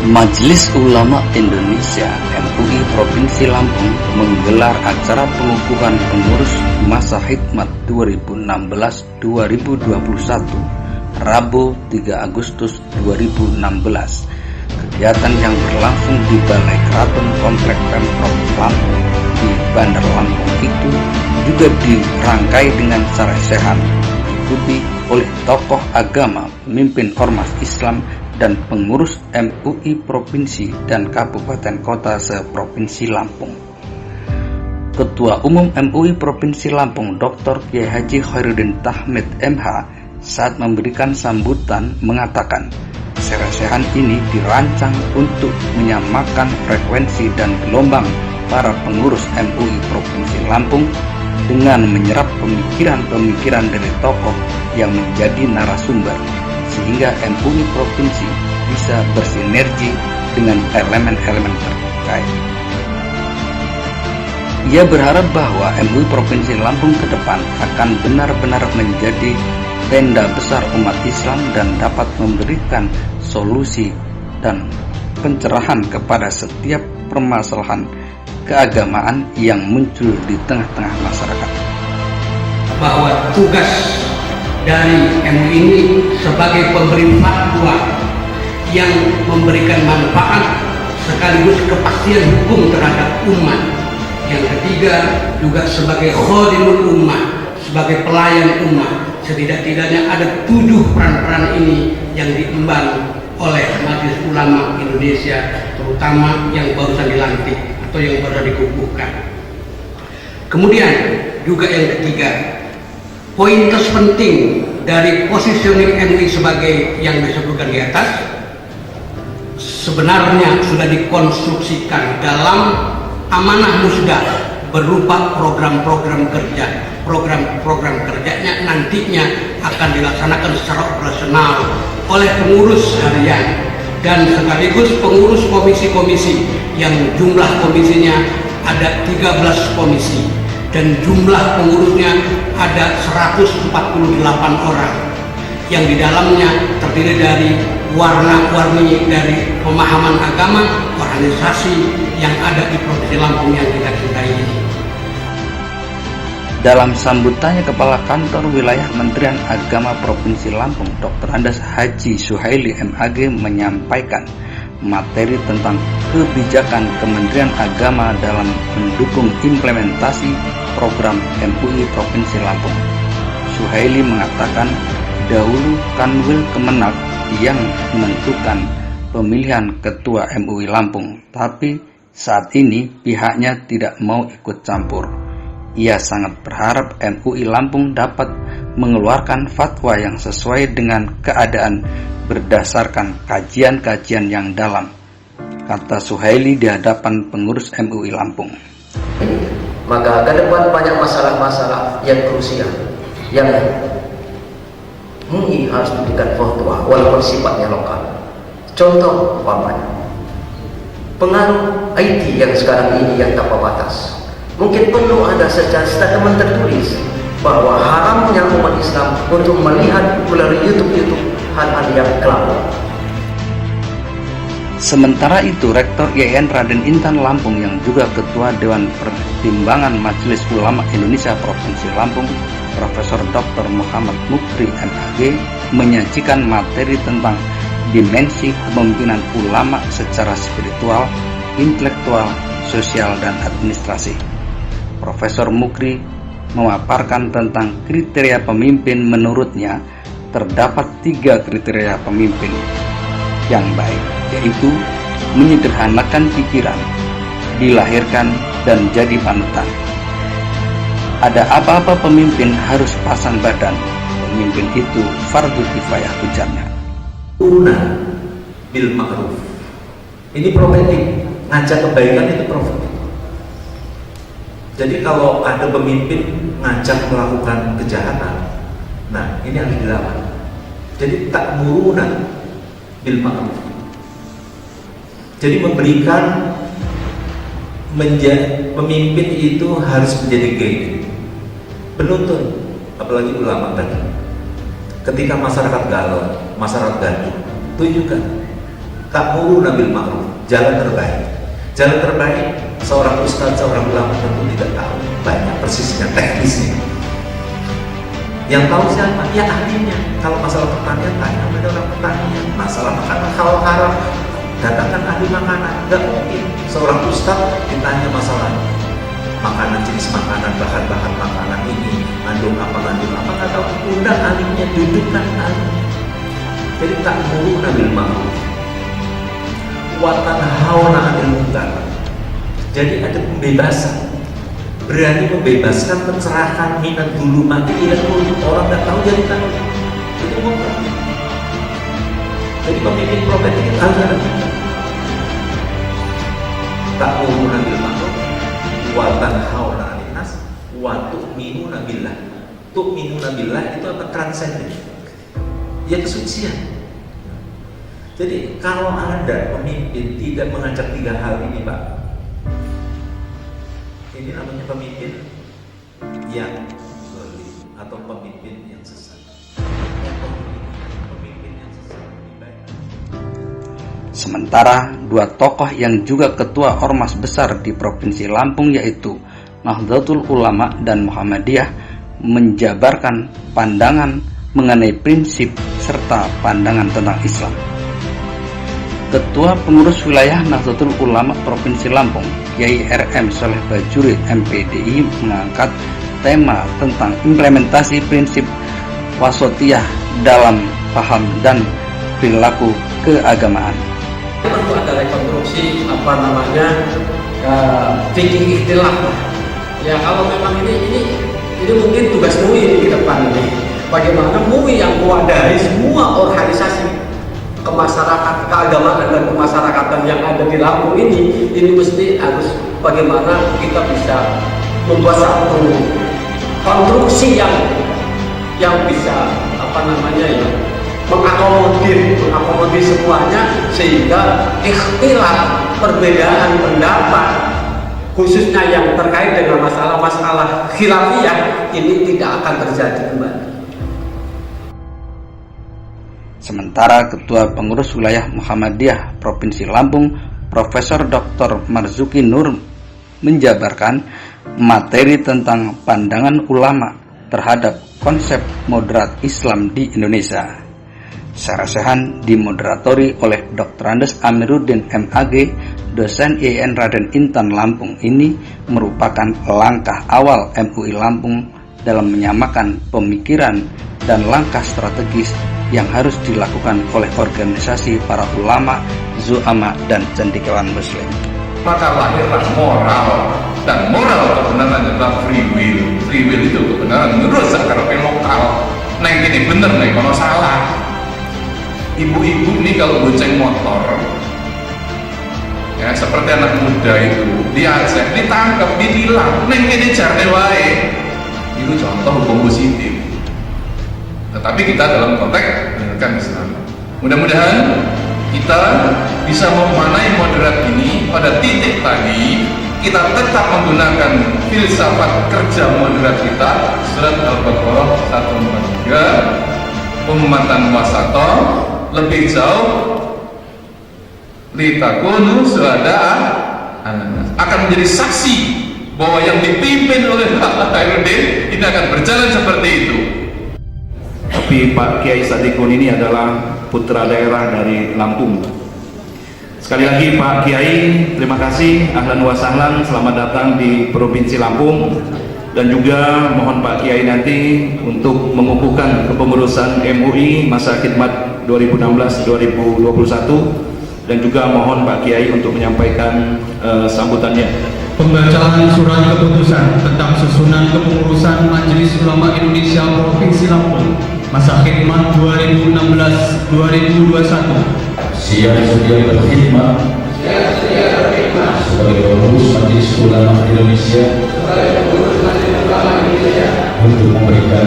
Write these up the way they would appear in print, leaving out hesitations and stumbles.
Majelis Ulama Indonesia MUI Provinsi Lampung menggelar acara pengukuhan pengurus masa khidmat 2016-2021 Rabu 3 Agustus 2016. Kegiatan yang berlangsung di Balai Keraton Komplek Pemprov Lampung di Bandar Lampung itu juga dirangkai dengan sarasehan diikuti oleh tokoh agama, pemimpin ormas Islam dan pengurus MUI Provinsi dan Kabupaten Kota se-Provinsi Lampung. Ketua Umum MUI Provinsi Lampung Dr. Kiai Haji Khairuddin Tahmid MH saat memberikan sambutan mengatakan, sarasehan ini dirancang untuk menyamakan frekuensi dan gelombang para pengurus MUI Provinsi Lampung dengan menyerap pemikiran-pemikiran dari tokoh yang menjadi narasumber, sehingga MUI Provinsi bisa bersinergi dengan elemen-elemen terkait. Ia berharap bahwa MUI Provinsi Lampung ke depan akan benar-benar menjadi tenda besar umat Islam dan dapat memberikan solusi dan pencerahan kepada setiap permasalahan keagamaan yang muncul di tengah-tengah masyarakat. Bahwa tugas dari MUI ini sebagai pemberi fatwa yang memberikan manfaat sekaligus kepastian hukum terhadap umat. Yang ketiga juga sebagai khadimul ummah, sebagai pelayan umat. Setidak-tidaknya ada 7 peran-peran ini yang diemban oleh Majelis Ulama Indonesia, terutama yang barusan dilantik atau yang baru dikukuhkan. Kemudian juga yang ketiga, poin terpenting dari positioning MUI sebagai yang disebutkan di atas sebenarnya sudah dikonstruksikan dalam amanah musda berupa program-program kerja. Program-program kerjanya nantinya akan dilaksanakan secara operasional oleh pengurus harian dan sekaligus pengurus komisi-komisi yang jumlah komisinya ada 13 komisi dan jumlah pengurusnya ada 148 orang yang di dalamnya terdiri dari warna-warni dari pemahaman agama, organisasi yang ada di Provinsi Lampung yang kita cintai ini. Dalam sambutannya, Kepala Kantor Wilayah Kementerian Agama Provinsi Lampung Dr. Andes Haji Suhaili MAG menyampaikan materi tentang kebijakan Kementerian Agama dalam mendukung implementasi program MUI Provinsi Lampung. Suhaili mengatakan dahulu Kanwil Kemenak yang menentukan pemilihan Ketua MUI Lampung, tapi saat ini pihaknya tidak mau ikut campur. Ia sangat berharap MUI Lampung dapat mengeluarkan fatwa yang sesuai dengan keadaan berdasarkan kajian-kajian yang dalam, kata Suhaili di hadapan pengurus MUI Lampung. Maka ke depan banyak masalah-masalah yang krusial yang MUI harus diberikan fatwa walaupun sifatnya lokal. Contoh umpamanya pengaruh IT yang sekarang ini yang tanpa batas. Mungkin perlu ada secara statement tertulis bahwa haramnya umat Islam untuk melihat melalui YouTube hal-hal yang kelam. Sementara itu, Rektor IAIN Raden Intan Lampung yang juga Ketua Dewan Pertimbangan Majelis Ulama Indonesia Provinsi Lampung, Profesor Dr. Muhammad Mukri MAG menyajikan materi tentang dimensi kepemimpinan ulama secara spiritual, intelektual, sosial, dan administrasi. Profesor Mukri memaparkan tentang kriteria pemimpin. Menurutnya terdapat 3 kriteria pemimpin yang baik, yaitu menyederhanakan pikiran, dilahirkan, dan jadi panutan. Ada apa-apa pemimpin harus pasang badan. Pemimpin itu fardu kifayah, ujarnya. Bil ma'ruf. Ini profetik, ngajak kebaikan itu profetik. Jadi kalau ada pemimpin ngajak melakukan kejahatan, nah ini harus dilawan. Jadi ta'muruna bil ma'ruf. Jadi memberikan pemimpin itu harus menjadi guide, penuntun, apalagi ulama tadi. Ketika masyarakat galau, masyarakat gaduh, tunjukkan Kak Muru Nabil Ma'ruf, jalan terbaik. Jalan terbaik seorang ustadz, seorang ulama tentu tidak tahu banyak persisnya, teknisnya. Yang tahu siapa? Ya ahlinya. Kalau masalah pertanian, tanya pada orang pertanian. Masalah makanan halal haram, datangkan ahli makanan. Gak mungkin seorang ustadz ditanya masalah makanan, jenis makanan, bahan-bahan makanan ini ngandung apa, nggak tahu. Undang ahlinya, dudukkan ahlinya. Jadi tak Muru Nabil Ma'ruf, watan hawana anil munkar. Jadi ada pembebasan, berani membebaskan, mencerahkan minat dulu mati tidak dulu, orang nggak tahu jadi tahu. Itu munkar. Jadi pemimpin profetik itu harus ada munkar. Tak Muru Nabil Ma'ruf, watan hawana anil nas, wa tu'minuna billah. Tu'minuna billah itu apa? Transenden, ya kesucian. Jadi kalau ada pemimpin tidak mengajak 3 hal ini, Pak, ini namanya pemimpin yang zalim atau pemimpin yang sesat. Pemimpin yang sesat lebih baik. Sementara 2 tokoh yang juga ketua ormas besar di Provinsi Lampung yaitu Nahdlatul Ulama dan Muhammadiyah menjabarkan pandangan mengenai prinsip serta pandangan tentang Islam. Ketua Pengurus Wilayah Nahdlatul Ulama Provinsi Lampung, Kiai RM Soleh Bajurid MPDI mengangkat tema tentang implementasi prinsip wasatiyah dalam paham dan perilaku keagamaan. Perlu ada rekonstruksi fikih ikhtilaf. Ya kalau memang ini mungkin tugas MUI ini ke depan ini. Bagaimana MUI yang mewadahi semua organisasi kemasyarakat, keagamaan dan kemasyarakatan yang ada di Lampung ini mesti harus bagaimana kita bisa membuat satu konstruksi yang bisa mengakomodir semuanya, sehingga ikhtilaf, perbedaan pendapat khususnya yang terkait dengan masalah-masalah khilafiyah ini tidak akan terjadi kembali. Sementara Ketua Pengurus Wilayah Muhammadiyah Provinsi Lampung, Profesor Dr. Marzuki Nur menjabarkan materi tentang pandangan ulama terhadap konsep moderat Islam di Indonesia. Sarasehan dimoderatori oleh Dr. Andes Amiruddin MAG, dosen IAIN Raden Intan Lampung. Ini merupakan langkah awal MUI Lampung dalam menyamakan pemikiran dan langkah strategis yang harus dilakukan oleh organisasi para ulama, zu'ama, dan cendekiawan muslim. Maka lahirlah moral, dan moral kebenaran adalah free will. Free will itu kebenaran menurut sakarope lokal. Nah ini bener nih, kalau salah. Ibu-ibu nih kalau bonceng motor, ya seperti anak muda itu, diajak, ditangkap, ditilang, neng ini jarne wae. Itu contoh hukum positif. Tetapi kita dalam konteks menegakkan Islam. Mudah-mudahan kita bisa memanai moderat ini pada titik tadi. Kita tetap menggunakan filsafat kerja moderat kita, surat Al-Baqarah 143, ummatan wasata, lebih jauh litakunu syuhada'a akan menjadi saksi bahwa yang dipimpin oleh Pak Khairuddin ini akan berjalan seperti itu. Tapi Pak Kiai Sadikun ini adalah putra daerah dari Lampung. Sekali lagi Pak Kiai, terima kasih, ahlan wa sahlan, selamat datang di Provinsi Lampung. Dan juga mohon Pak Kiai nanti untuk mengukuhkan kepengurusan MUI masa khidmat 2016-2021, dan juga mohon Pak Kiai untuk menyampaikan sambutannya. Pembacaan surat keputusan tentang susunan kepengurusan Majelis Ulama Indonesia Provinsi Lampung masa khidmat 2016-2021. Siap sedia berkhidmat sebagai pengurus Majelis Ulama Indonesia untuk memberikan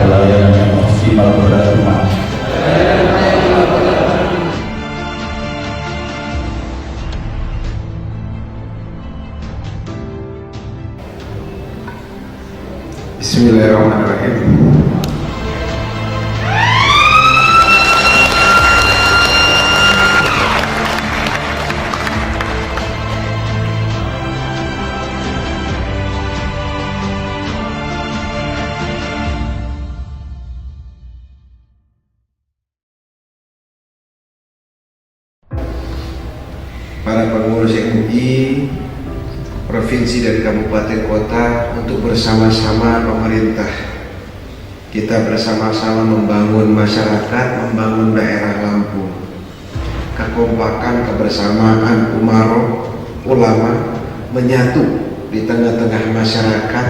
pelayanan yang maksimal kepada umat. Bismillahirrahmanirrahim. para pengurus MUI, provinsi dan kabupaten kota untuk bersama-sama pemerintah. Kita bersama-sama membangun masyarakat, membangun daerah Lampung. Kekompakan, kebersamaan umaroh, ulama menyatu di tengah-tengah masyarakat,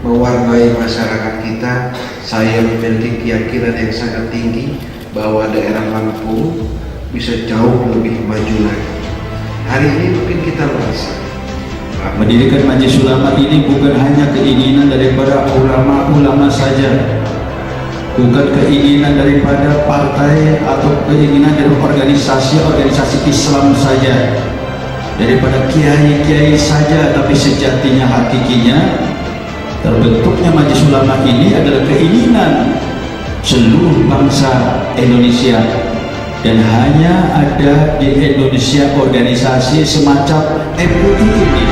mewarnai masyarakat kita. Saya memiliki keyakinan yang sangat tinggi bahwa daerah Lampung bisa jauh lebih maju lagi. Hari ini mungkin kita merasa Mendirikan Majelis Ulama ini bukan hanya keinginan daripada ulama-ulama saja, bukan keinginan daripada partai atau keinginan dari organisasi Islam saja, daripada kiai-kiai saja, tapi sejatinya hakikinya terbentuknya Majelis Ulama ini adalah keinginan seluruh bangsa Indonesia. Dan hanya ada di Indonesia organisasi semacam MUI ini